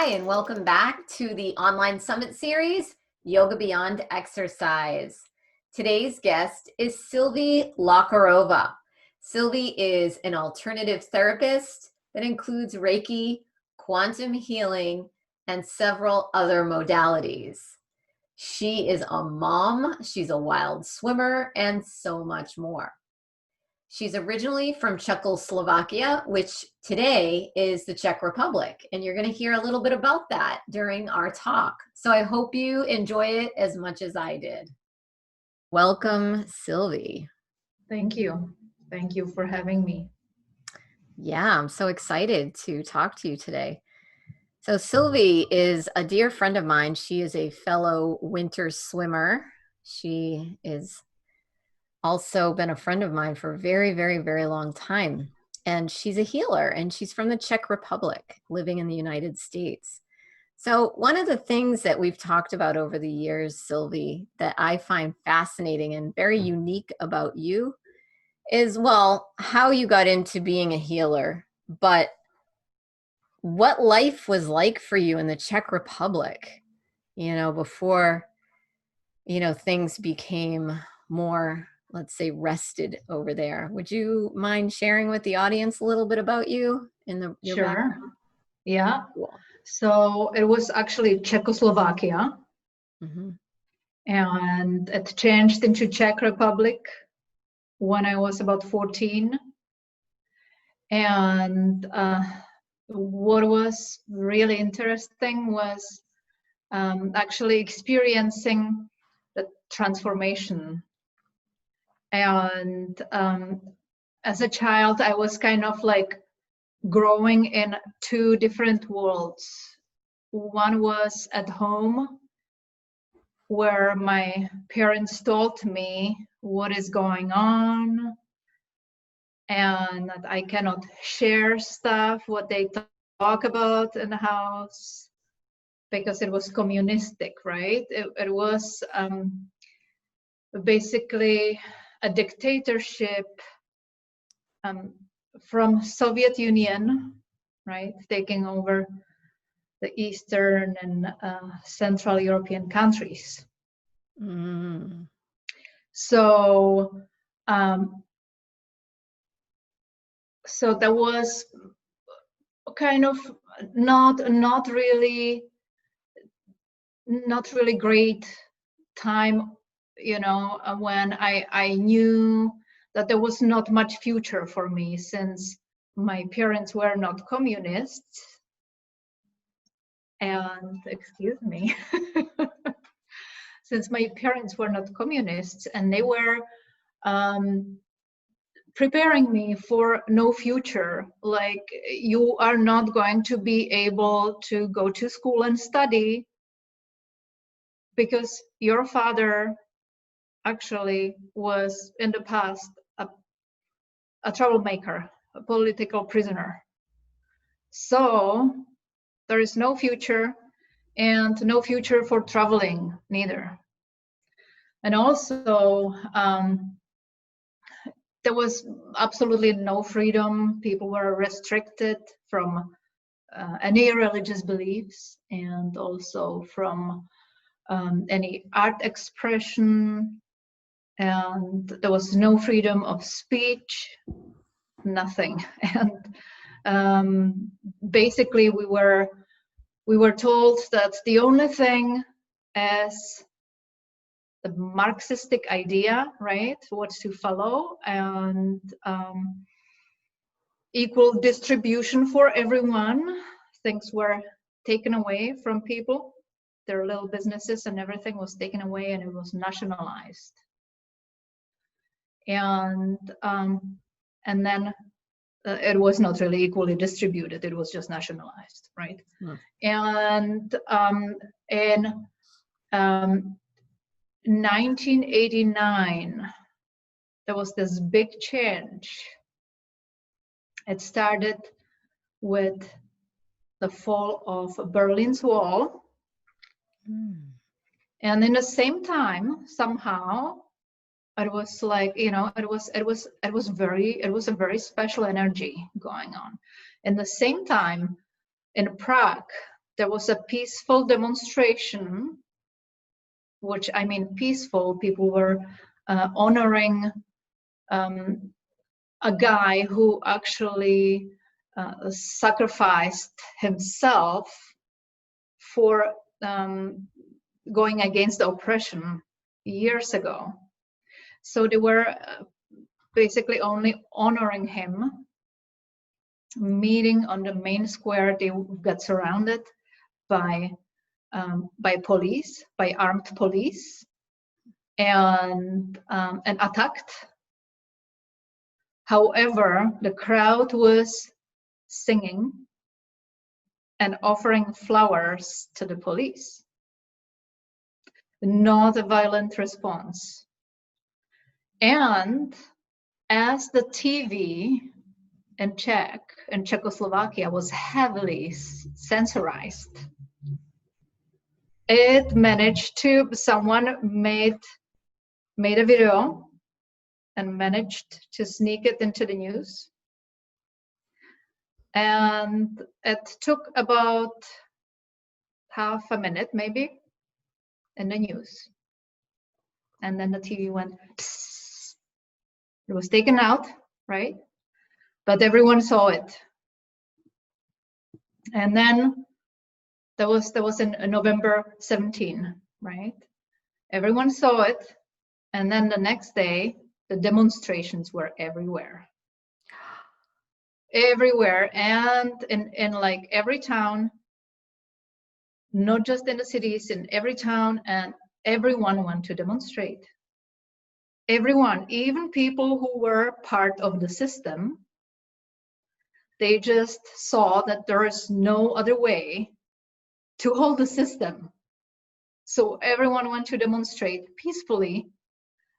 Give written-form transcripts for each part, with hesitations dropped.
Hi, and welcome back to the online summit series, Yoga Beyond Exercise. Today's guest is Silvie Lockerova. Silvie is an alternative therapist that includes Reiki, quantum healing, and several other modalities. She is a mom, she's a wild swimmer, and so much more. She's originally from Czechoslovakia, which today is the Czech Republic. And you're going to hear a little bit about that during our talk. So I hope you enjoy it as much as I did. Welcome, Silvie. Thank you. Thank you for having me. Yeah, I'm so excited to talk to you today. So Silvie is a dear friend of mine. She is a fellow winter swimmer. She is also been a friend of mine for a very, very, very long time. And she's a healer, and she's from the Czech Republic, living in the United States. So one of the things that we've talked about over the years, Silvie, that I find fascinating and very unique about you is, well, how you got into being a healer, but what life was like for you in the Czech Republic, before, things became more, let's say, rested over there. Would you mind sharing with the audience a little bit about you and your Sure. background? Yeah. Cool. So it was actually Czechoslovakia, Mm-hmm. and it changed into Czech Republic when I was about 14. And what was really interesting was actually experiencing the transformation. And as a child, I was kind of like growing in two different worlds. One was at home, where my parents told me what is going on, and that I cannot share stuff, what they talk about in the house, because it was communistic, right? It was basically a dictatorship from Soviet Union, right, taking over the Eastern and Central European countries. Mm. So that was kind of not really great time, when I knew that there was not much future for me, since my parents were not communists. And excuse me, since my parents were not communists, and they were preparing me for no future, like, you are not going to be able to go to school and study because your father actually was in the past a troublemaker, a political prisoner. So there is no future, and no future for traveling neither. And also there was absolutely no freedom. People were restricted from any religious beliefs, and also from any art expression. And there was no freedom of speech, nothing. And basically we were told that the only thing is the Marxistic idea, right, what to follow, and equal distribution for everyone. Things were taken away from people, their little businesses and everything was taken away, and it was nationalized. And then it was not really equally distributed, it was just nationalized, right? And in 1989 there was this big change. It started with the fall of Berlin's Wall. And in the same time, somehow, it was like, it was a very special energy going on. In the same time, in Prague, there was a peaceful demonstration, which I mean peaceful. People were honoring a guy who actually sacrificed himself for going against the oppression years ago. So they were basically only honoring him, meeting on the main square. They got surrounded by police, by armed police, and attacked. However, the crowd was singing and offering flowers to the police. Not a violent response. And as the TV in Czechoslovakia was heavily censorized, it managed to, someone made a video and managed to sneak it into the news. And it took about half a minute maybe in the news. And then the TV went, psst. It was taken out, right? But everyone saw it. And then that was in November 17, right? Everyone saw it. And then the next day, the demonstrations were everywhere. Everywhere. And in like every town, not just in the cities, in every town, and everyone went to demonstrate. Everyone, even people who were part of the system, they just saw that there is no other way to hold the system. So everyone went to demonstrate peacefully,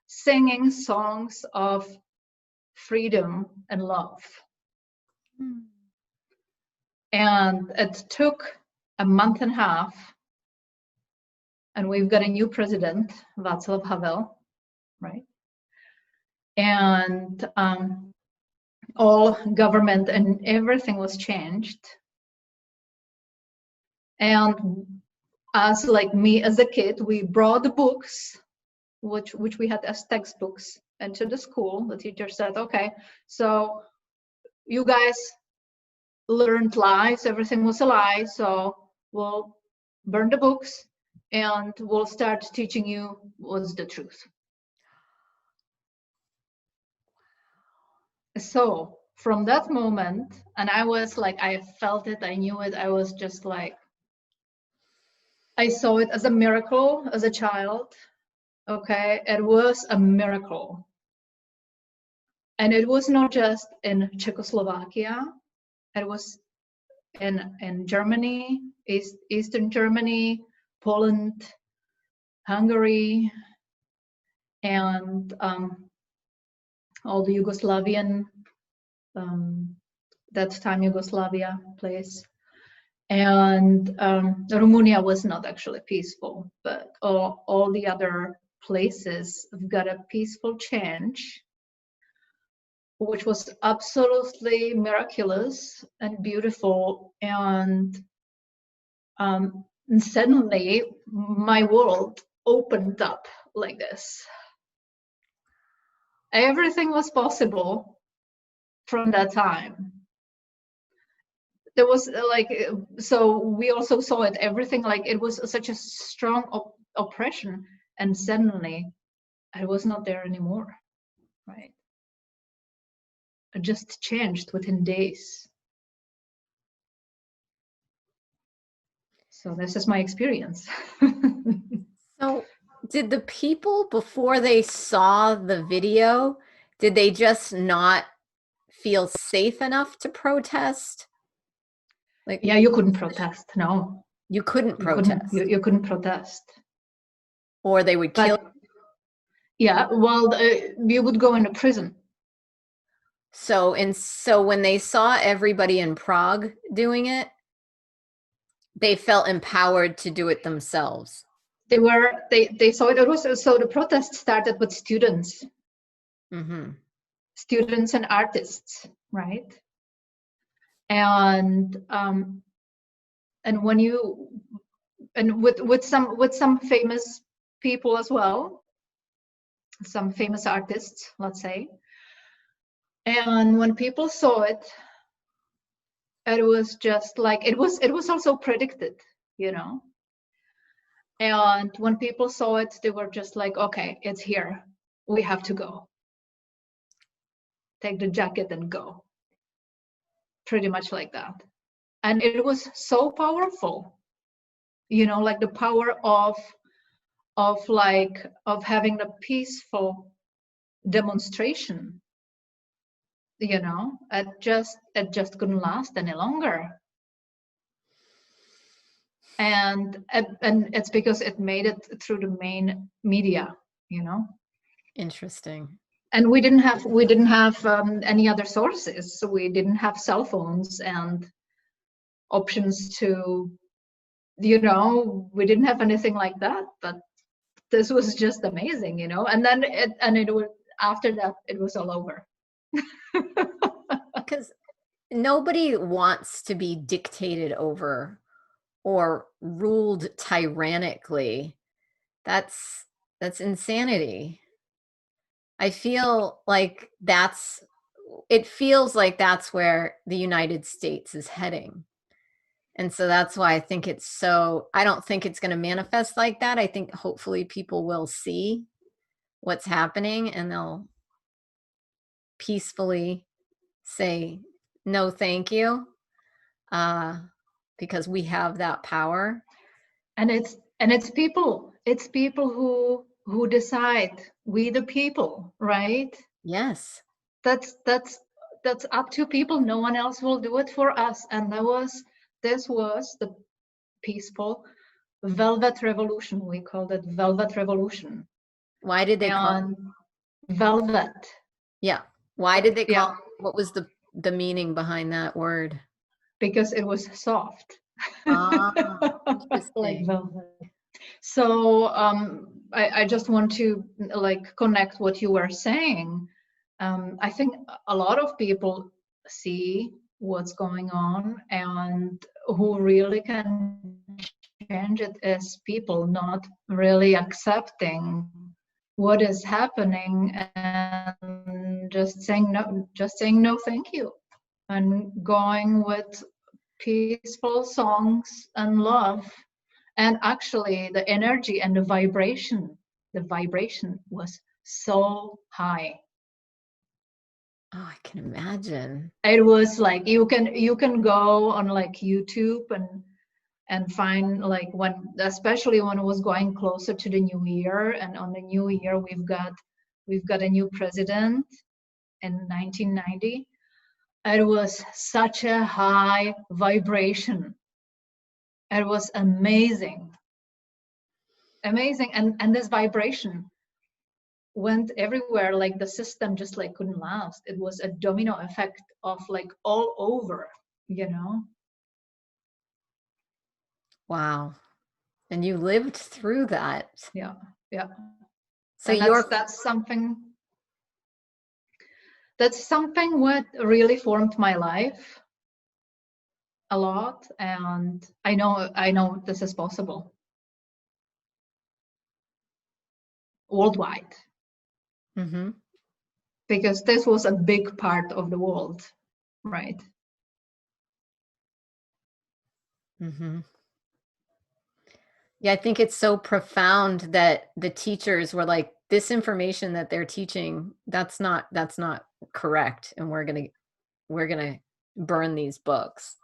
singing songs of freedom and love. And it took a month and a half, and we've got a new president, Václav Havel, right? And all government and everything was changed. And as like me as a kid, we brought the books, which we had as textbooks, into the school. The teacher said, okay, so you guys learned lies, everything was a lie, so we'll burn the books and we'll start teaching you what's the truth. So from that moment, and I was like, I felt it, I knew it, I was just like, I saw it as a miracle as a child. Okay, it was a miracle. And it was not just in Czechoslovakia, it was in Germany, Eastern Germany, Poland, Hungary, and all the Yugoslavian, that time Yugoslavia place. And Romania was not actually peaceful, but all the other places have got a peaceful change, which was absolutely miraculous and beautiful. And suddenly my world opened up like this. Everything was possible from that time. There was like, so we also saw it, everything, like it was such a strong oppression, and suddenly I was not there anymore, right? It just changed within days. So this is my experience. So did the people, before they saw the video, did they just not feel safe enough to protest? Like, yeah, you couldn't protest. No, you couldn't protest. You couldn't protest. Or they would kill. Yeah, well, you would go into prison. So when they saw everybody in Prague doing it, they felt empowered to do it themselves. They saw it. It was, so the protest started with students, students and artists, right? And and when you, and with some famous people as well, some famous artists, let's say. And when people saw it, it was just like, it was also predicted, you know. And when people saw it, they were just like, okay, it's here, we have to go, take the jacket and go, pretty much like that. And it was so powerful, you know, like the power of having a peaceful demonstration, you know. It just couldn't last any longer. And it's because it made it through the main media, you know. Interesting. And we didn't have any other sources, so we didn't have cell phones and options to, you know, we didn't have anything like that. But this was just amazing, you know. And then it was, after that, it was all over. Because nobody wants to be dictated over or ruled tyrannically. That's insanity. I feel like it feels like that's where the United States is heading. And so that's why I think I don't think it's going to manifest like that. I think hopefully people will see what's happening and they'll peacefully say, no, thank you, because we have that power. And it's people who decide, we the people, right? Yes. That's up to people. No one else will do it for us. And this was the peaceful Velvet Revolution. We called it Velvet Revolution. Why did they call it velvet? Yeah. Why did they call it? What was the meaning behind that word? Because it was soft. Like velvet. So I just want to like connect what you were saying. I think a lot of people see what's going on, and who really can change it is people not really accepting what is happening and just saying no thank you, and going with peaceful songs and love. And actually the energy and the vibration was so high. Oh, I can imagine. It was like, you can go on like YouTube and find, like, especially when it was going closer to the new year, and on the new year we've got a new president in 1990. It was such a high vibration. It was amazing. And this vibration went everywhere. Like the system just like couldn't last. It was a domino effect of like all over, you know. Wow. And you lived through that. Yeah. So that's something what really formed my life a lot. And I know this is possible worldwide. Mm-hmm. Because this was a big part of the world, right? Mm-hmm. Yeah, I think it's so profound that the teachers were like, this information that they're teaching, that's not correct, and we're gonna burn these books.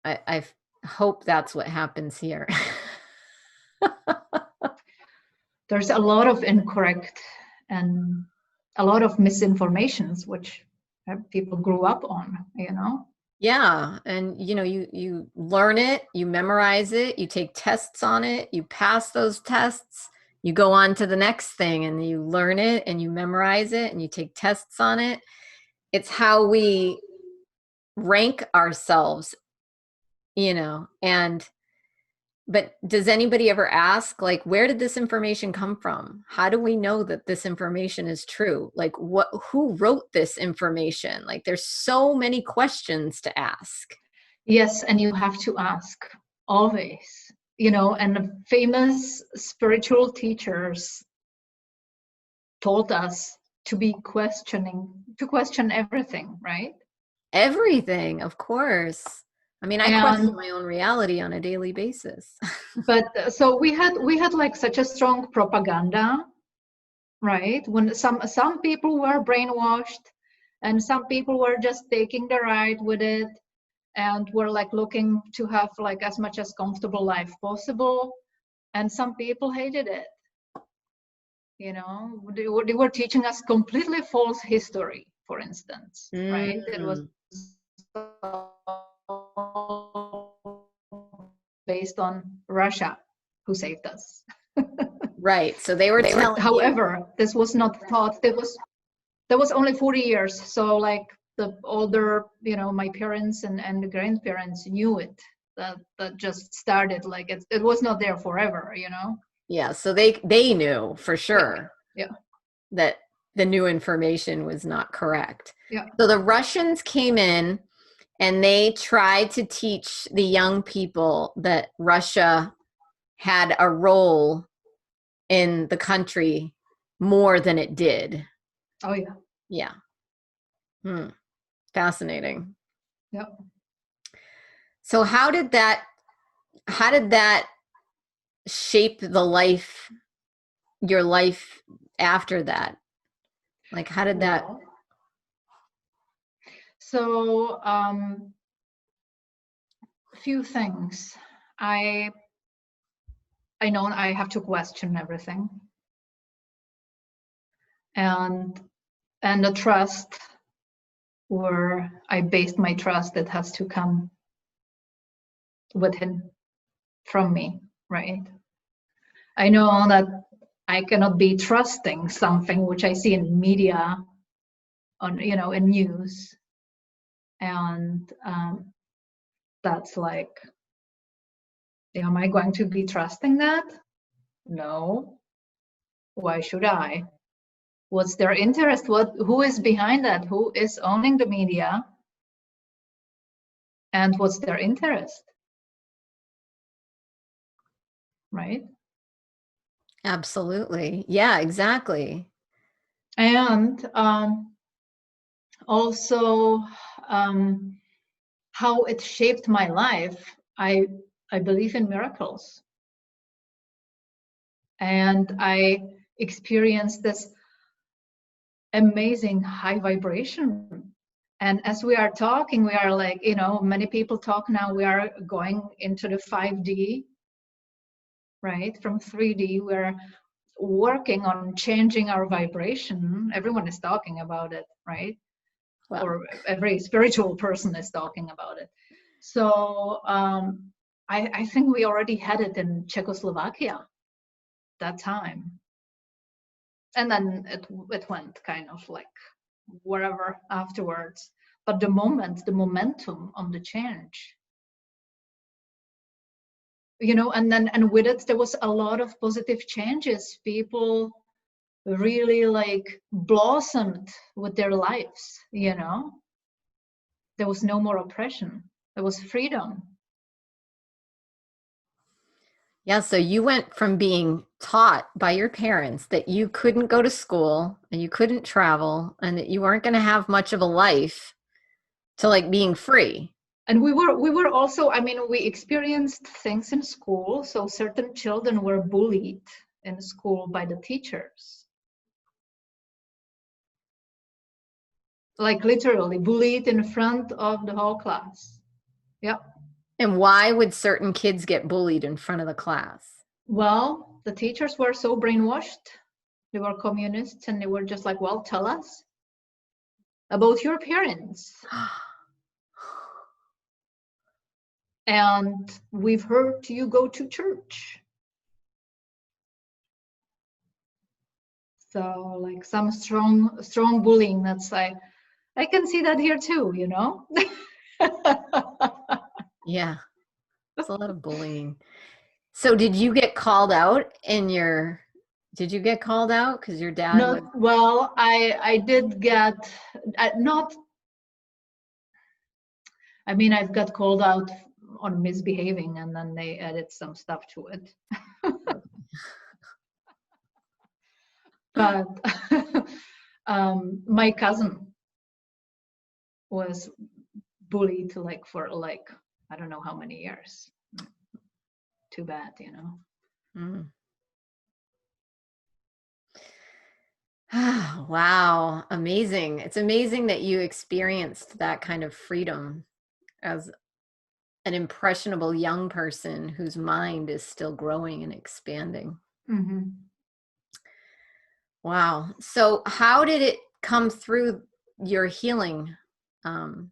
I hope that's what happens here. There's a lot of incorrect and a lot of misinformations which people grew up on, you know. Yeah, and you know, you learn it, you memorize it, you take tests on it, you pass those tests, you go on to the next thing, and you learn it and you memorize it and you take tests on it. It's how we rank ourselves, you know. But does anybody ever ask, like, where did this information come from? How do we know that this information is true? Like, who wrote this information? Like, there's so many questions to ask. Yes, and you have to ask always, you know, and famous spiritual teachers told us to be to question everything, right? Everything, of course. I mean, I question And my own reality on a daily basis. but so we had like such a strong propaganda, right? When some people were brainwashed and some people were just taking the ride with it and were like looking to have like as much as comfortable life possible, and some people hated it. You know, they were teaching us completely false history, for instance, right? It was Mm, based on Russia, who saved us. right. So they were telling you. However, this was not taught. That was only 40 years. So like the older, you know, my parents and the grandparents knew it. That just started like it was not there forever, you know. Yeah, so they knew for Yeah, sure yeah, that the new information was not correct. yeah. So the Russians came in and they tried to teach the young people that Russia had a role in the country more than it did. Oh yeah, Yeah. Hmm. Fascinating. yeah. So how did that shape your life after that? Like how did that Well, so few things. I I know I have to question everything, and the trust where I based my trust, it has to come within from me, right? I know that I cannot be trusting something which I see in media, on, you know, in news, and that's like, am I going to be trusting that? No. Why should I? What's their interest? Who is behind that? Who is owning the media? And what's their interest? Right? Absolutely. Yeah, exactly. And also how it shaped my life. I believe in miracles, and I experienced this amazing high vibration. And as we are talking, we are like, you know, many people talk now, we are going into the 5D, right? From 3D, we're working on changing our vibration. Everyone is talking about it, right? Well, Or every spiritual person is talking about it. So I think we already had it in Czechoslovakia that time. And then it went kind of like wherever afterwards. But the momentum on the change, you know, and with it, there was a lot of positive changes. People really like blossomed with their lives, you know. There was no more oppression. There was freedom. yeah, so you went from being taught by your parents that you couldn't go to school and you couldn't travel and that you weren't going to have much of a life to like being free. And we were also, I mean, we experienced things in school. So certain children were bullied in school by the teachers, like literally bullied in front of the whole class. Yeah. And why would certain kids get bullied in front of the class? Well, the teachers were so brainwashed. They were communists, and they were just like, well, tell us about your parents. And we've heard you go to church. So like some strong bullying. That's I can see that here too, you know. Yeah, it's a lot of bullying. So did you get called out did you get called out because your dad No, would? well, I did get not I mean, I've got called out on misbehaving, and then they added some stuff to it. But my cousin was bullied like for like I don't know how many years. Too bad, you know. Mm. Wow, amazing. It's amazing that you experienced that kind of freedom as an impressionable young person whose mind is still growing and expanding. Mm-hmm. Wow. So how did it come through your healing, the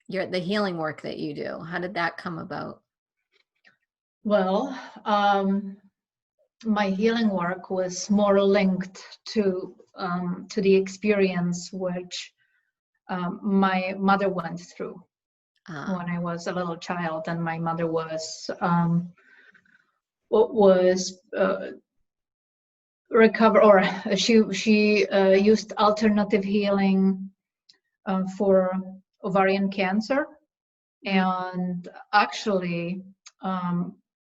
healing work that you do? How did that come about? Well, my healing work was more linked to the experience which my mother went through when I was a little child, and my mother was recover, or she used alternative healing for ovarian cancer, and actually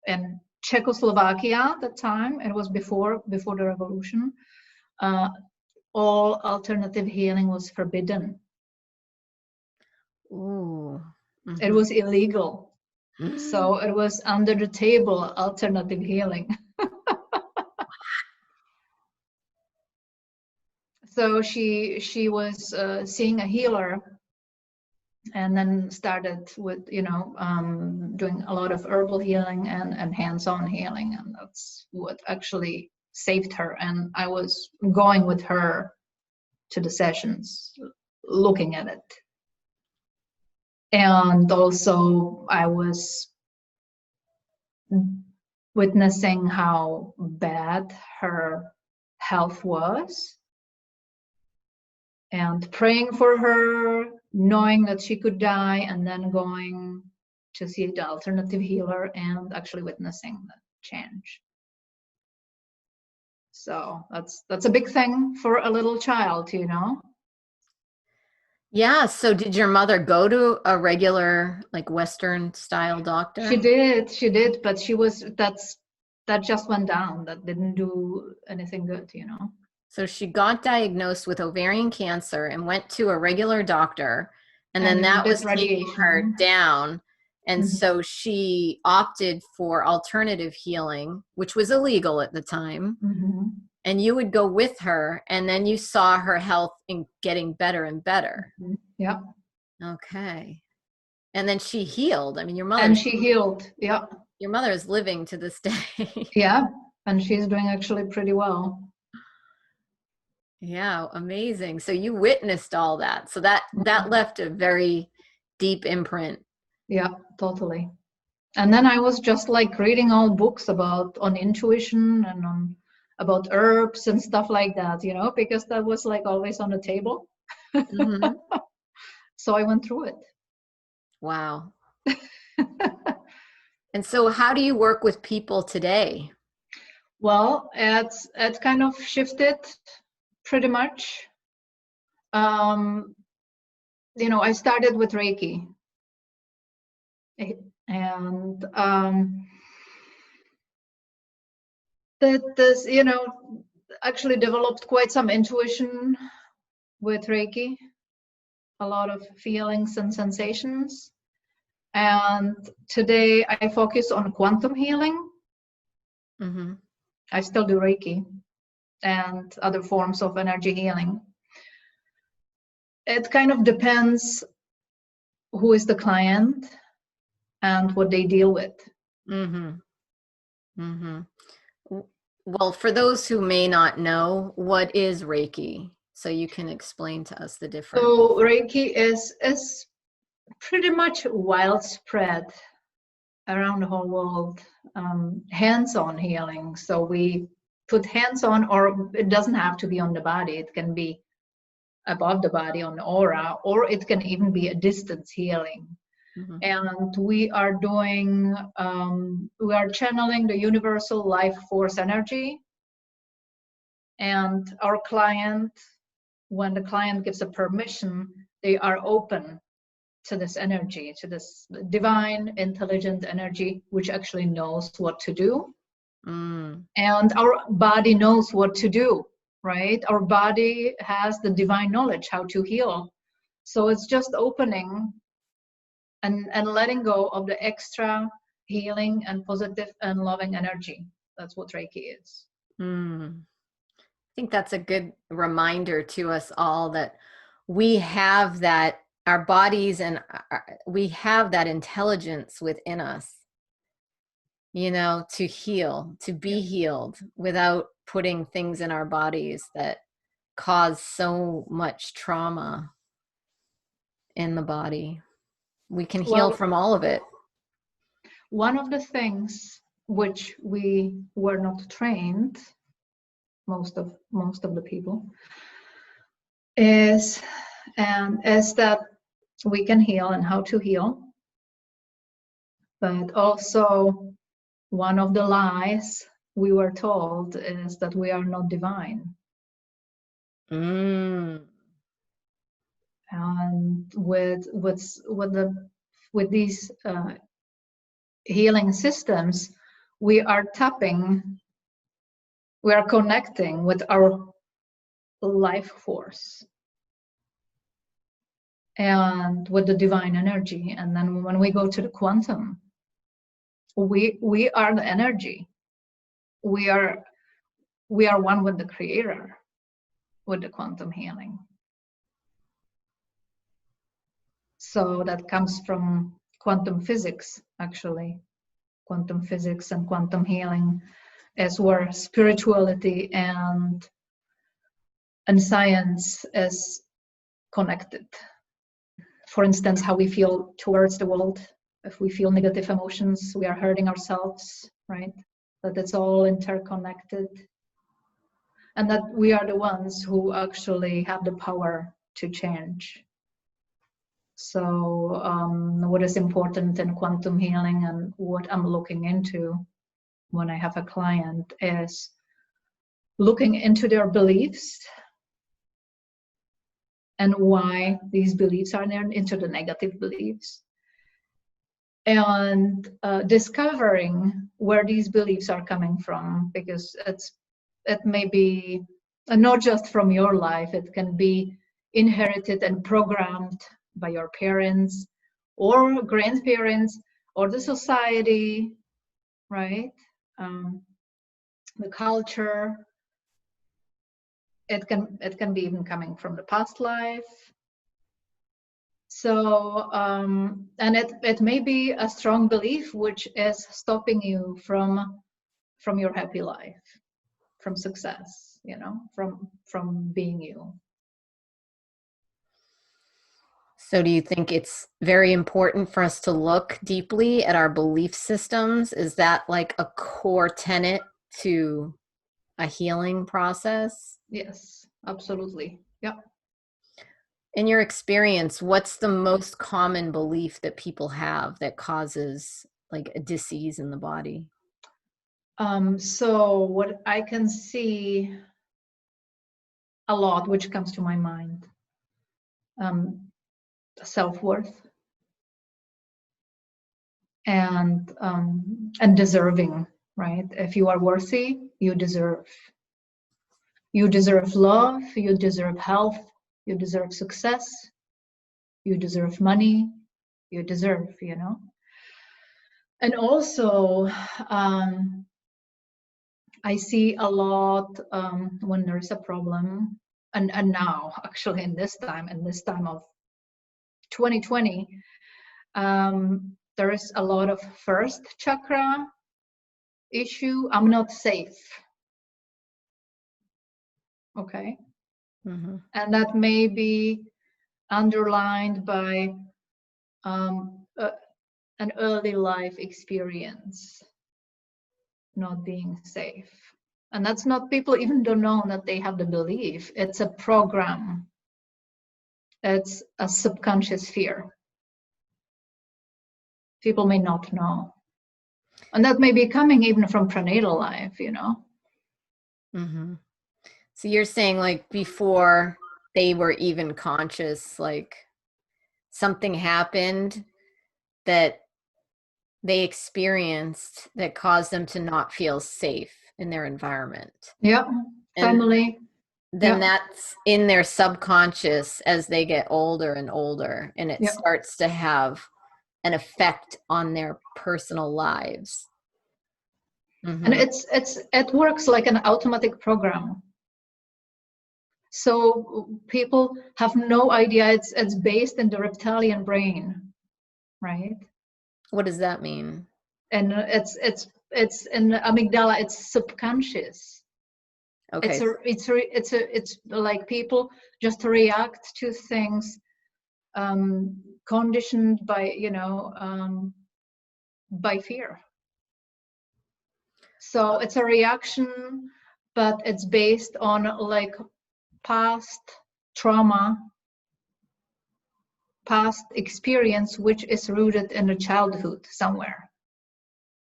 in Czechoslovakia at the time, it was before the revolution, all alternative healing was forbidden. Ooh. Mm-hmm. It was illegal. So it was under the table alternative healing. So she was seeing a healer, and then started with doing a lot of herbal healing and hands-on healing, and that's what actually saved her. And I was going with her to the sessions, looking at it, and also I was witnessing how bad her health was, and praying for her, knowing that she could die, and then going to see the alternative healer and actually witnessing the change. So that's a big thing for a little child, you know. Yeah. So did your mother go to a regular, like, Western style doctor? She did, but that just went down. That didn't do anything good, you know. So she got diagnosed with ovarian cancer and went to a regular doctor, and then that was taking her down. And so she opted for alternative healing, which was illegal at the time. And you would go with her, and then you saw her health getting better and better. Yeah. Okay. And then she healed. I mean, your mother. And she healed. Yeah. Your mother is living to this day. Yeah. And she's doing actually pretty well. Yeah, amazing. So you witnessed all that. So that left a very deep imprint. Yeah, totally. And then I was just like reading all books on intuition and about herbs and stuff like that, you know, because that was like always on the table. So I went through it. Wow. And so how do you work with people today? Well, it's kind of shifted pretty much. You know, I started with Reiki, and that you know, actually developed quite some intuition with Reiki, a lot of feelings and sensations. And today I focus on quantum healing. I still do Reiki and other forms of energy healing. It kind of depends who is the client and what they deal with. Well, for those who may not know, what is Reiki? So you can explain to us the difference. So Reiki is pretty much widespread around the whole world, hands-on healing. So we put hands on, or it doesn't have to be on the body. It can be above the body on the aura, or it can even be a distance healing. And we are doing, we are channeling the universal life force energy. And our client, when the client gives a permission, they are open to this energy, to this divine, intelligent energy, which actually knows what to do. And our body knows what to do, right? Our body has the divine knowledge how to heal. So it's just opening and letting go of the extra healing and positive and loving energy. That's what Reiki is. I think that's a good reminder to us all that we have that, our bodies, and we have that intelligence within us, you know, to heal, to be healed without putting things in our bodies that cause so much trauma in the body. We can heal from all of it. One of the things which we were not trained, most of the people, is that we can heal and how to heal. But also one of the lies we were told is that we are not divine. And with these healing systems, we are connecting with our life force and with the divine energy. And then when we go to the quantum, we are the energy. We are one with the creator, with the quantum healing. So that comes from quantum physics, actually. Quantum physics and quantum healing is where spirituality and science is connected. For instance, how we feel towards the world. If we feel negative emotions, we are hurting ourselves, right? That it's all interconnected. And that we are the ones who actually have the power to change. So what is important in quantum healing and what I'm looking into when I have a client is looking into their beliefs and why these beliefs are there, into the negative beliefs, and discovering where these beliefs are coming from, because it may be not just from your life, it can be inherited and programmed by your parents or grandparents or the society, right? The culture. It can be even coming from the past life. So and it may be a strong belief which is stopping you from your happy life, from success, you know, from being you. So do you think it's very important for us to look deeply at our belief systems? Is that like a core tenet to a healing process? Yes, absolutely. Yeah. In your experience, what's the most common belief that people have that causes like a disease in the body? So what I can see a lot, which comes to my mind, self-worth and deserving, right? If you are worthy, you deserve love, you deserve health, you deserve success, you deserve money, you deserve, you know. And also I see a lot when there's a problem, and now actually in this time of 2020, there is a lot of first chakra issue. I'm not safe. Okay. Mm-hmm. And that may be underlined by an early life experience, not being safe. And that's not, people even don't know that they have the belief. It's a program. It's a subconscious fear. People may not know. And that may be coming even from prenatal life, you know. Mm-hmm. So you're saying like before they were even conscious, like something happened that they experienced that caused them to not feel safe in their environment. Yeah. And Family. then Yeah. that's in their subconscious as they get older and older, and it Yeah. starts to have an effect on their personal lives. And it works like an automatic program. So people have no idea it's based in the reptilian brain, right? What does that mean? And it's in the amygdala, it's subconscious. Okay. It's like people just react to things conditioned by, by fear. So it's a reaction, but it's based on like past trauma, past experience, which is rooted in the childhood somewhere.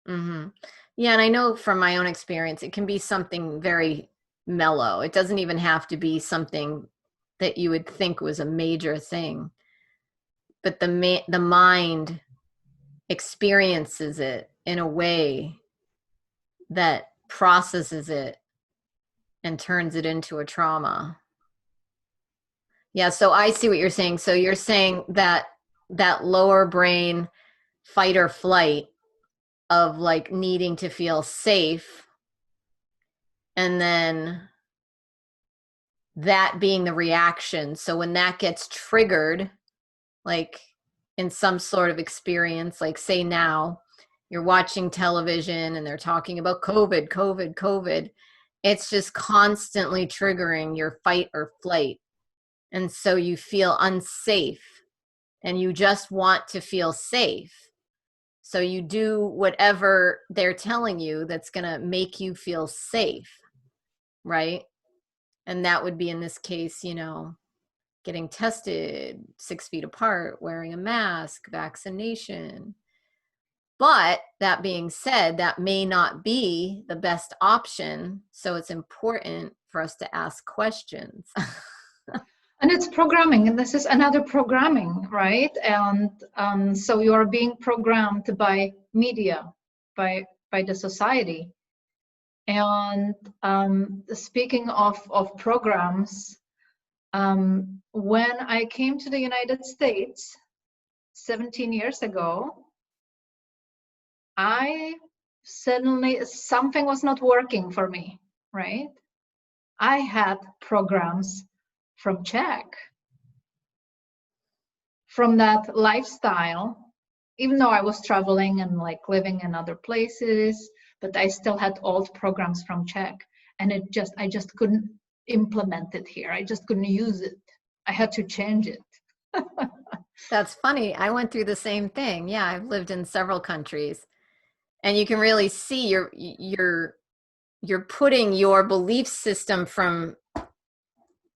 Mm-hmm. Yeah, and I know from my own experience, it can be something very mellow. It doesn't even have to be something that you would think was a major thing, but the mind experiences it in a way that processes it and turns it into a trauma. Yeah, so I see what you're saying. So you're saying that that lower brain fight or flight of like needing to feel safe, and then that being the reaction. So when that gets triggered, like in some sort of experience, like say now you're watching television and they're talking about COVID, COVID, COVID, it's just constantly triggering your fight or flight. And so you feel unsafe and you just want to feel safe. So you do whatever they're telling you that's going to make you feel safe, right? And that would be in this case, getting tested 6 feet apart, wearing a mask, vaccination. But that being said, that may not be the best option. So it's important for us to ask questions. And it's programming, and this is another programming, right? And so you are being programmed by media, by the society. And speaking of programs, when I came to the United States 17 years ago, I suddenly, something was not working for me, right? I had programs from Czech, from that lifestyle, even though I was traveling and like living in other places, but I still had old programs from Czech, and I just couldn't implement it here. I just couldn't use it. I had to change it. That's funny. I went through the same thing. Yeah, I've lived in several countries, and you can really see you're putting your belief system from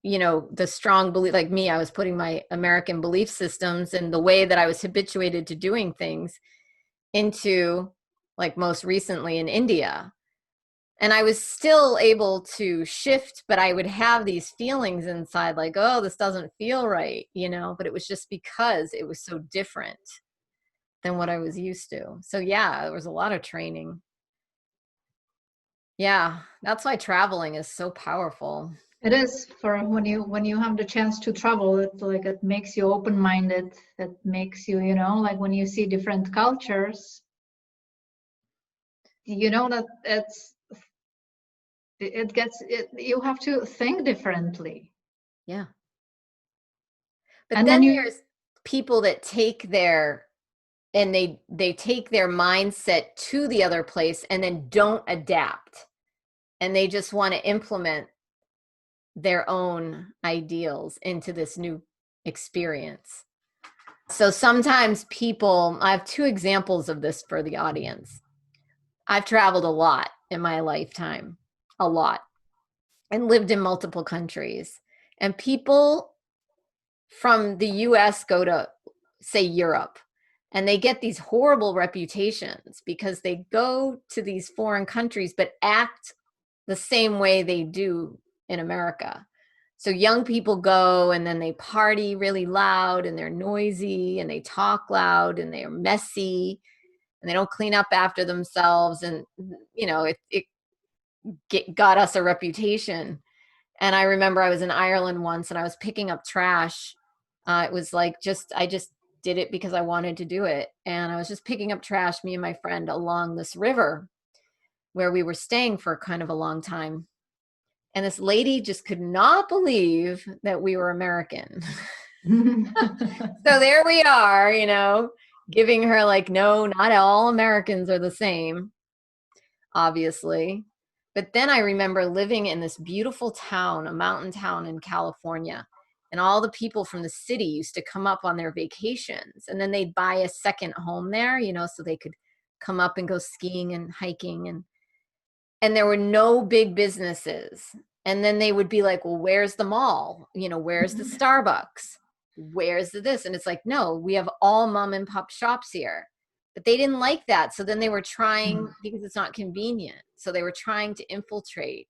the strong belief, like me, I was putting my American belief systems and the way that I was habituated to doing things into, like, most recently in India. And I was still able to shift, but I would have these feelings inside like, oh, this doesn't feel right, but it was just because it was so different than what I was used to. So yeah, there was a lot of training. Yeah, that's why traveling is so powerful. It is, for when you have the chance to travel, it makes you open-minded. It makes you, like when you see different cultures, that you have to think differently. Yeah. But And then then there's people that take their mindset to the other place and then don't adapt. And they just want to implement their own ideals into this new experience. So sometimes I have two examples of this for the audience. I've traveled a lot in my lifetime, a lot, and lived in multiple countries. And people from the US go to, say, Europe, and they get these horrible reputations because they go to these foreign countries but act the same way they do in America. So young people go and then they party really loud and they're noisy and they talk loud and they're messy and they don't clean up after themselves. And, you know, it got us a reputation. And I remember I was in Ireland once and I was picking up trash. It was like I just did it because I wanted to do it. And I was just picking up trash, me and my friend, along this river where we were staying for kind of a long time. And this lady just could not believe that we were American. So there we are, you know, giving her like, no, not all Americans are the same, obviously. But then I remember living in this beautiful town, a mountain town in California, and all the people from the city used to come up on their vacations, and then they'd buy a second home there, you know, so they could come up and go skiing and hiking, and there were no big businesses. And then they would be like, well, where's the mall? You know, where's the Starbucks? Where's the this? And it's like, no, we have all mom and pop shops here. But they didn't like that. So then they were trying, because it's not convenient. So they were trying to infiltrate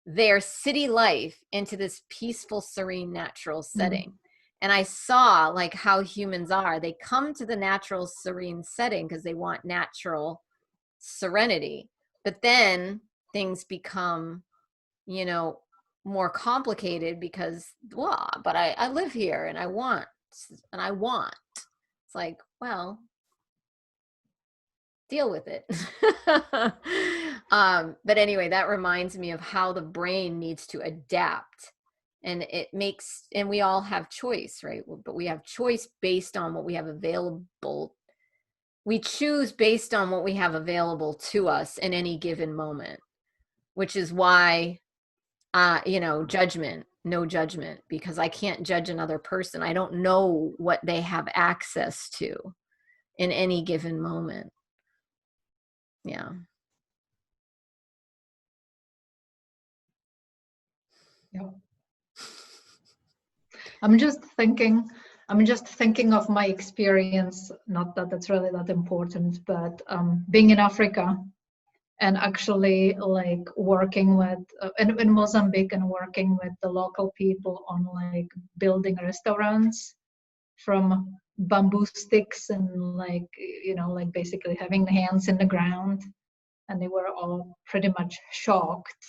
their city life into this peaceful, serene, natural setting. And I saw like how humans are. They come to the natural, serene setting because they want natural serenity. But then things become, you know, more complicated because, well, but I live here and I want. It's like, well, deal with it. But anyway, that reminds me of how the brain needs to adapt. And and we all have choice, right? But we have choice based on what we have available. We choose based on what we have available to us in any given moment, which is why, you know, no judgment, because I can't judge another person. I don't know what they have access to in any given moment. Yeah. Yeah. I'm just thinking of my experience, not that that's really that important, but being in Africa and actually like working with in Mozambique and working with the local people on like building restaurants from bamboo sticks and like, you know, like basically having the hands in the ground. And they were all pretty much shocked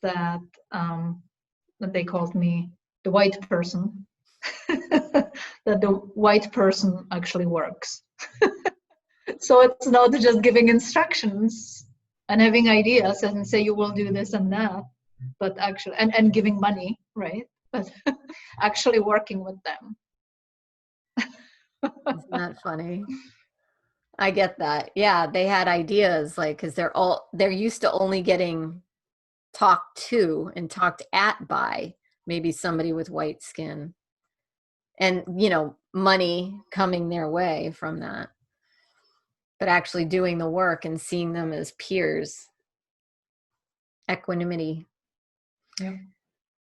that that they called me the white person, that the white person actually works. So it's not just giving instructions and having ideas and say you will do this and that, but actually, and giving money, right? But actually working with them. Isn't that funny? I get that. Yeah, they had ideas like because they're used to only getting talked to and talked at by maybe somebody with white skin, and you know, money coming their way from that. But actually doing the work and seeing them as peers, equanimity. Yeah.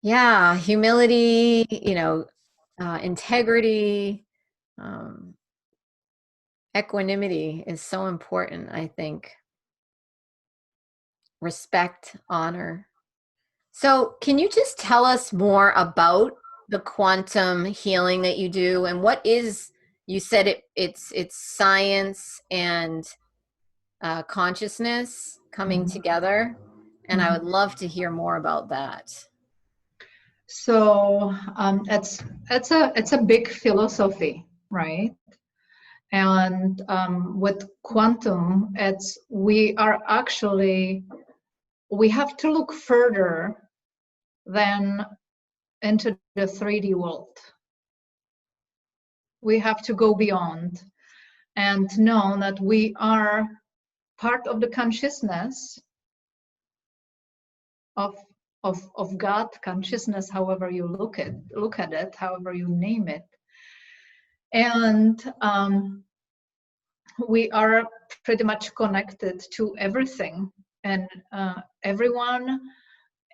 Yeah, humility, you know, integrity, equanimity is so important, I think. Respect, honor. So, can you just tell us more about the quantum healing that you do, and what is, you said it's science and consciousness coming together, and I would love to hear more about that. So it's a big philosophy, right? And with quantum, we have to look further than into the 3D world. We have to go beyond and know that we are part of the consciousness of God consciousness, however you look at it, however you name it. And we are pretty much connected to everything and everyone.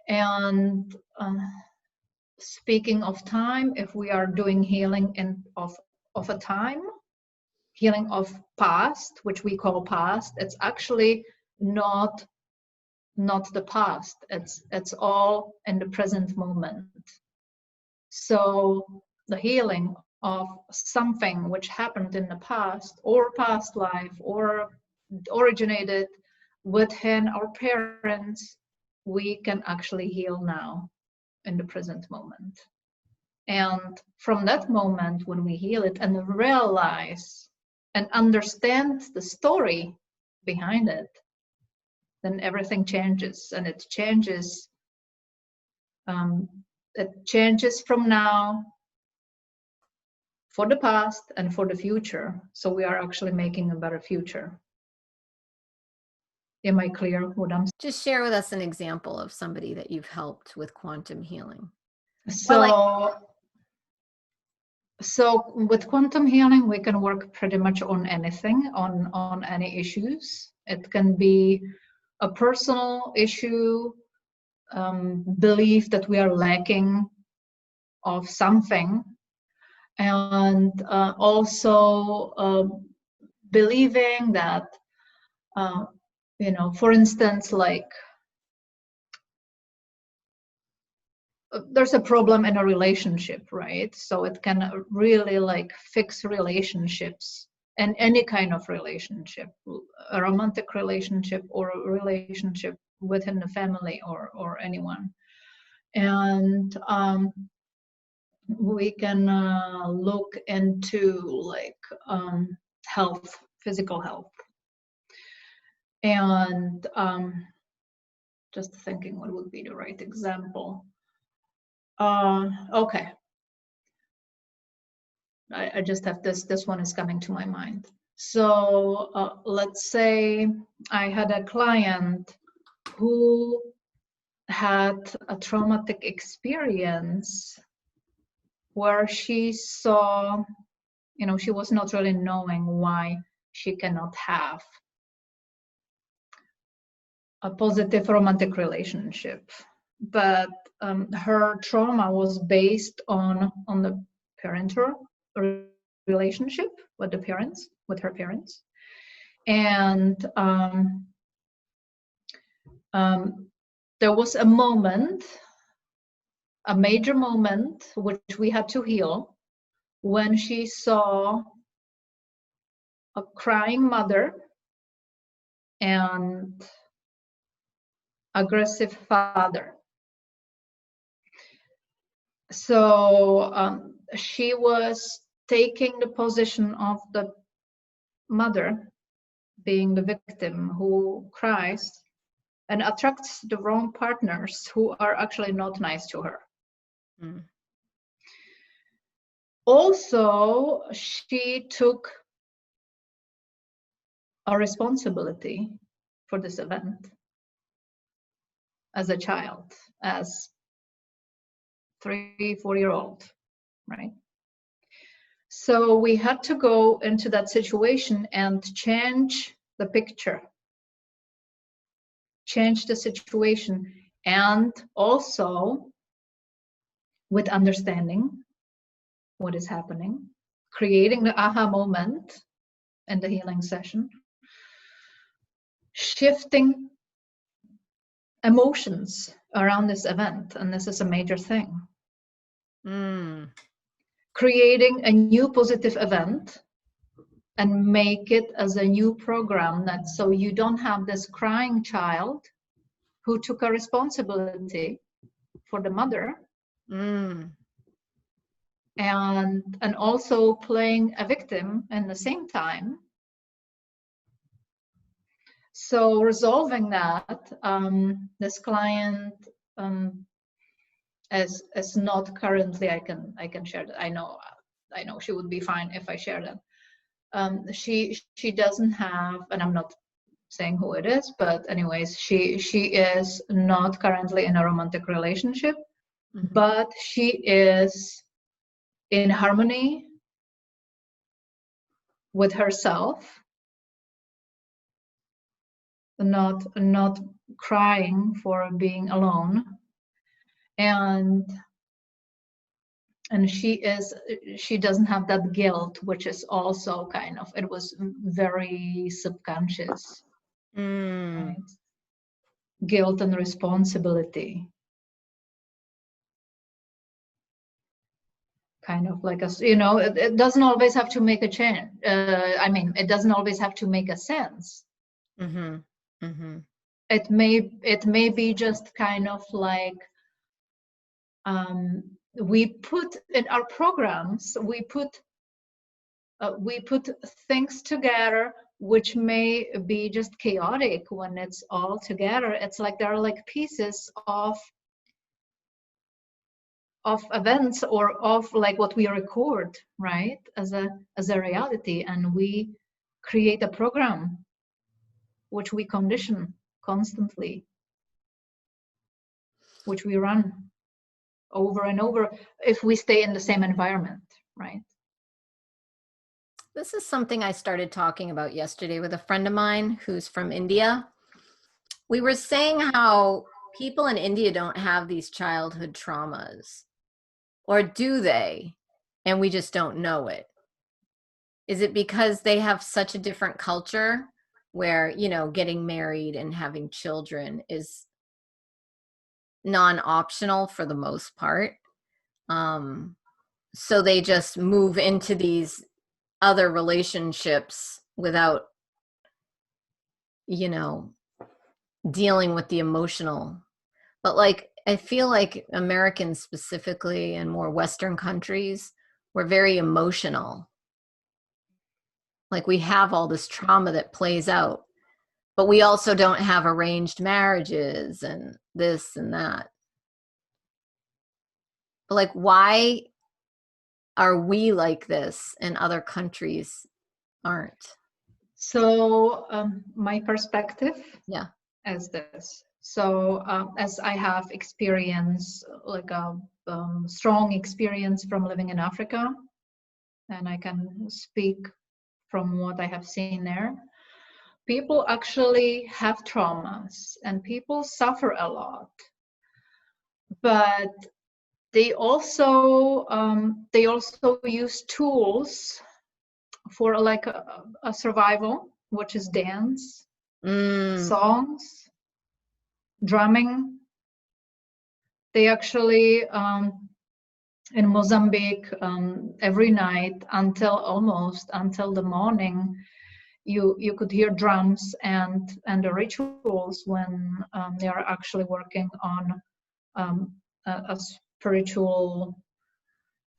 And speaking of time, if we are doing healing of a time, healing of past, which we call past, it's actually not not the past. It's all in the present moment. So the healing of something which happened in the past or past life or originated within our parents, we can actually heal now in the present moment. And from that moment, when we heal it and realize and understand the story behind it, then everything changes, and it changes. It changes from now for the past and for the future. So we are actually making a better future. Am I clear what I'm saying? Just share with us an example of somebody that you've helped with quantum healing. So with quantum healing, we can work pretty much on anything, on any issues. It can be a personal issue, belief that we are lacking of something, and also believing that, for instance, like there's a problem in a relationship, right? So it can really like fix relationships, and any kind of relationship, a romantic relationship or a relationship within the family or anyone. And we can look into like health, physical health. And just thinking what would be the right example. Okay. I just have this one is coming to my mind. So let's say I had a client who had a traumatic experience where she saw, she was not really knowing why she cannot have a positive romantic relationship. But her trauma was based on the parental relationship with her parents. And there was a moment, a major moment, which we had to heal, when she saw a crying mother and aggressive father. So she was taking the position of the mother, being the victim who cries and attracts the wrong partners who are actually not nice to her. Mm. Also, she took a responsibility for this event as a child, as 3-4-year-old, right? So we had to go into that situation and change the picture, change the situation, and also with understanding what is happening, creating the aha moment in the healing session, shifting emotions around this event, and this is a major thing. Creating a new positive event and make it as a new program, that so you don't have this crying child who took a responsibility for the mother, and also playing a victim at the same time. So resolving that, this client is not currently, I can share that. I know she would be fine if I share that. She doesn't have, and I'm not saying who it is, but anyways, she is not currently in a romantic relationship, but she is in harmony with herself, not crying for being alone, and she doesn't have that guilt, which is also kind of, it was very subconscious. Right? guilt and responsibility. Kind of like it doesn't always have to make a change. It doesn't always have to make a sense. Mm-hmm. Mm-hmm. It may be just kind of like we put in our programs, we put things together which may be just chaotic when it's all together. It's like there are like pieces of events or of like what we record, right, as a reality, and we create a program which we condition constantly, which we run over and over if we stay in the same environment, right? This is something I started talking about yesterday with a friend of mine who's from India. We were saying how people in India don't have these childhood traumas, or do they? And we just don't know it. Is it because they have such a different culture where, you know, getting married and having children is non-optional for the most part? So they just move into these other relationships without, you know, dealing with the emotional. But like, I feel like Americans specifically and more Western countries, we're very emotional. Like we have all this trauma that plays out, but we also don't have arranged marriages and this and that. But like, why are we like this and other countries aren't? So my perspective, Yeah. is this. So as I have experience, like a strong experience from living in Africa, and I can speak from what I have seen there, people actually have traumas and people suffer a lot, but they also use tools for like a survival, which is dance, songs, drumming. They actually in Mozambique, every night until the morning, you could hear drums and the rituals when they are actually working on a spiritual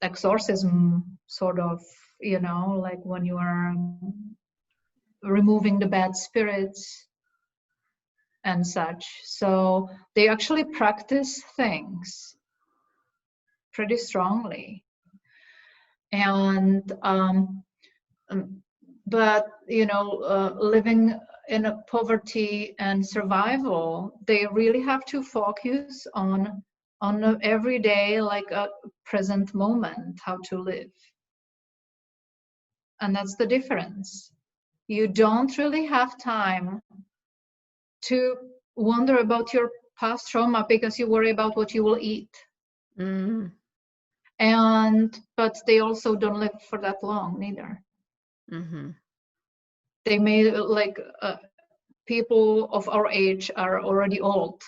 exorcism, sort of, like when you are removing the bad spirits and such. So they actually practice things pretty strongly. And but living in a poverty and survival, they really have to focus on the everyday, like a present moment, how to live. And that's the difference. You don't really have time to wonder about your past trauma because you worry about what you will eat. But they also don't live for that long neither. They may, like people of our age are already old,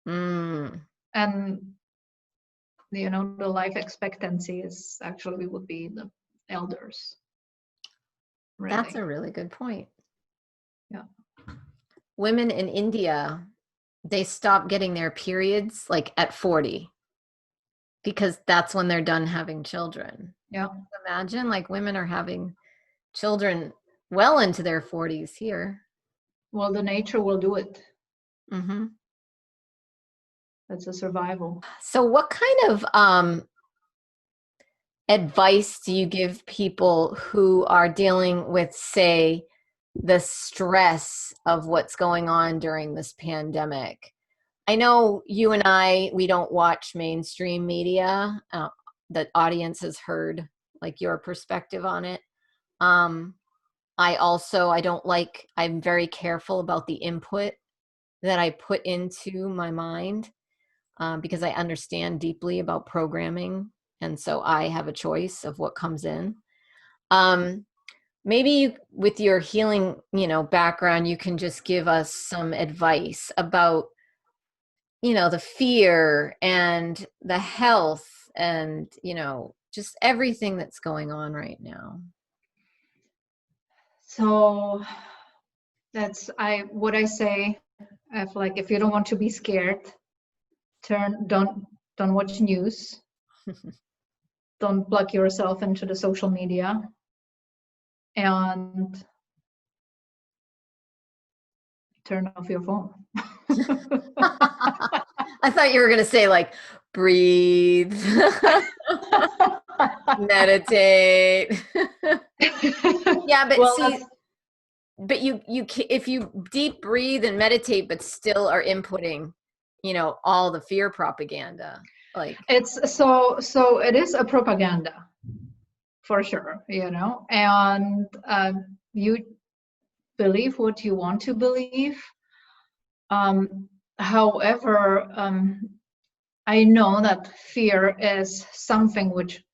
and the life expectancy is actually would be the elders. Really. That's a really good point. Yeah. Women in India, they stop getting their periods like at 40 because that's when they're done having children. Yeah. Imagine like women are having children well into their 40s here. Well, the nature will do it. Mm-hmm. That's a survival. So what kind of advice do you give people who are dealing with, say, the stress of what's going on during this pandemic? I know you and we don't watch mainstream media. The audience has heard like your perspective on it. I'm very careful about the input that I put into my mind because I understand deeply about programming. And so I have a choice of what comes in. maybe you, with your healing, background, you can just give us some advice about, the fear and the health and, just everything that's going on right now. So that's what I say. I feel like if you don't want to be scared, don't watch news. Don't plug yourself into the social media, and turn off your phone. I thought you were going to say like breathe, meditate. Yeah, but well, see, but you if you deep breathe and meditate, but still are inputting, all the fear propaganda, like it's so it is a propaganda for sure, and you believe what you want to believe. However, I know that fear is something which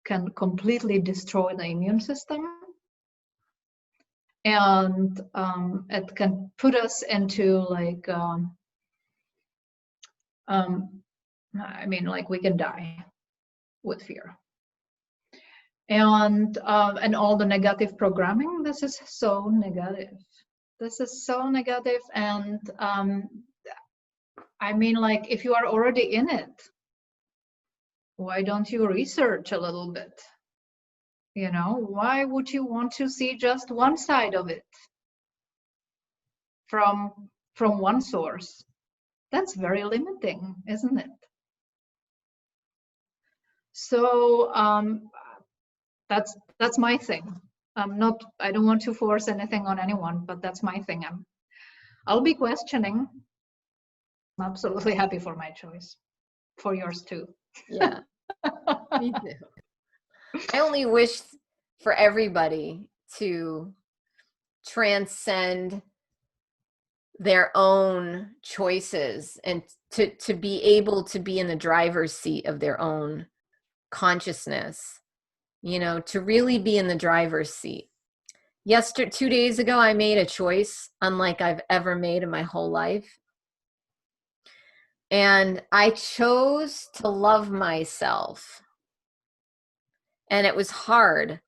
can completely destroy the immune system, and it can put us into like like we can die with fear. And all the negative programming, this is so negative. This is so negative. And like if you are already in it, why don't you research a little bit? Why would you want to see just one side of it from one source? That's very limiting, isn't it? So that's my thing. I don't want to force anything on anyone, but that's my thing. I'll be questioning. I'm absolutely happy for my choice. For yours too. Yeah. Me too. I only wish for everybody to transcend their own choices and to be able to be in the driver's seat of their own consciousness, to really be in the driver's seat. 2 days ago, I made a choice unlike I've ever made in my whole life. And I chose to love myself. And it was hard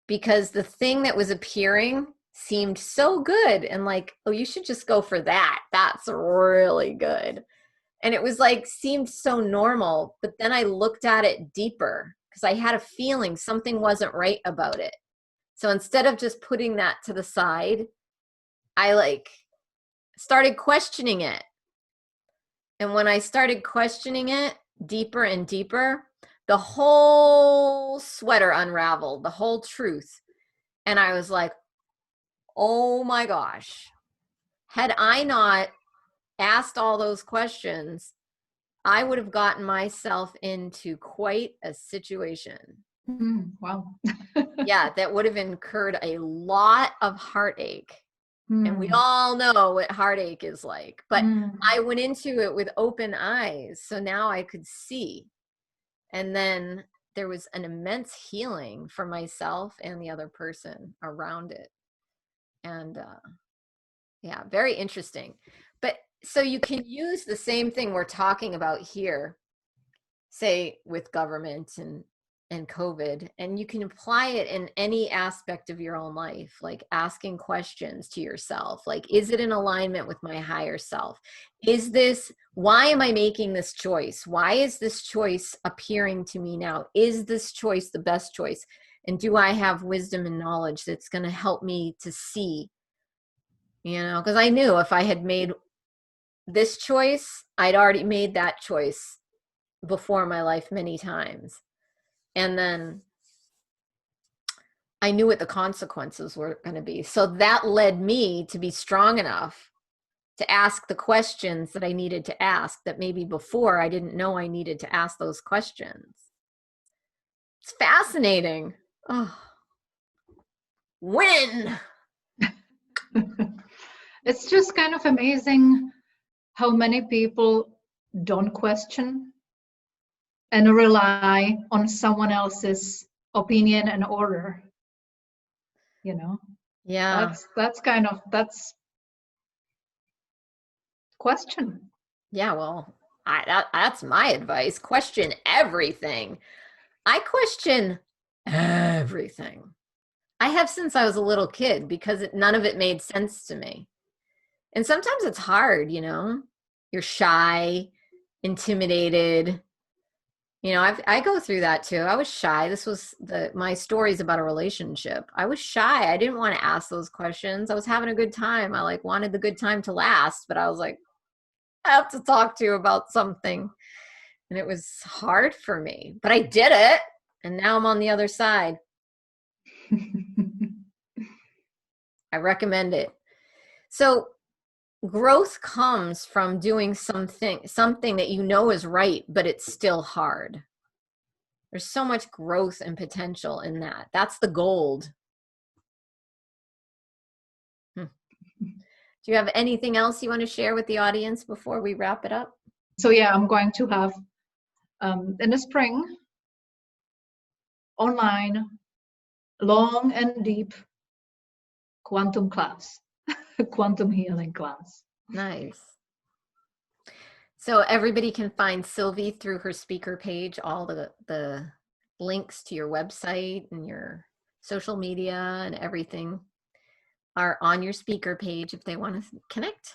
because the thing that was appearing seemed so good and like, oh, you should just go for that. That's really good. And it was like, seemed so normal. But then I looked at it deeper because I had a feeling something wasn't right about it. So instead of just putting that to the side, I started questioning it. And when I started questioning it deeper and deeper, the whole sweater unraveled, the whole truth. And I was like, oh my gosh, had I not asked all those questions, I would have gotten myself into quite a situation. Wow. Yeah, that would have incurred a lot of heartache. And we all know what heartache is like. But I went into it with open eyes. So now I could see. And then there was an immense healing for myself and the other person around it. And yeah, very interesting. But so you can use the same thing we're talking about here, say with government and COVID, and you can apply it in any aspect of your own life, like asking questions to yourself, like, is it in alignment with my higher self? Why am I making this choice? Why is this choice appearing to me now? Is this choice the best choice? And do I have wisdom and knowledge that's going to help me to see, because I knew if I had made this choice, I'd already made that choice before in my life many times. And then I knew what the consequences were going to be. So that led me to be strong enough to ask the questions that I needed to ask that maybe before I didn't know I needed to ask those questions. It's fascinating. Oh. When? It's just kind of amazing how many people don't question and rely on someone else's opinion and order. you know. Yeah. That's question. Yeah, well, that's my advice. Question everything. I question everything. I have since I was a little kid because none of it made sense to me. And sometimes it's hard, you know. You're shy, intimidated. You know, I go through that too. I was shy. This was my stories about a relationship. I was shy. I didn't want to ask those questions. I was having a good time. I like wanted the good time to last, but I was like, I have to talk to you about something. And it was hard for me, but I did it. And now I'm on the other side. I recommend it. So growth comes from doing something that you know is right, but it's still hard. There's so much growth and potential in that. That's the gold. Do you have anything else you want to share with the audience before we wrap it up? So yeah, I'm going to have in the spring online, long and deep quantum class, quantum healing class. Nice. So everybody can find Silvie through her speaker page, all the links to your website and your social media and everything are on your speaker page if they want to connect.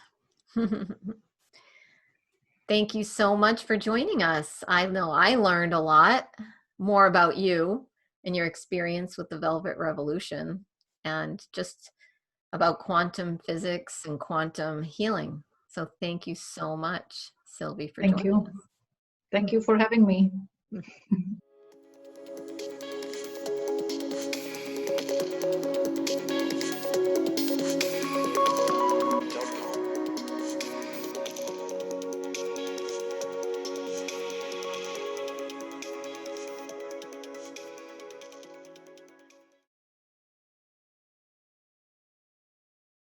Thank you so much for joining us. I know I learned a lot more about you and your experience with the Velvet Revolution and just about quantum physics and quantum healing. So thank you so much, Silvie, for Thank joining you. us. Thank you for having me.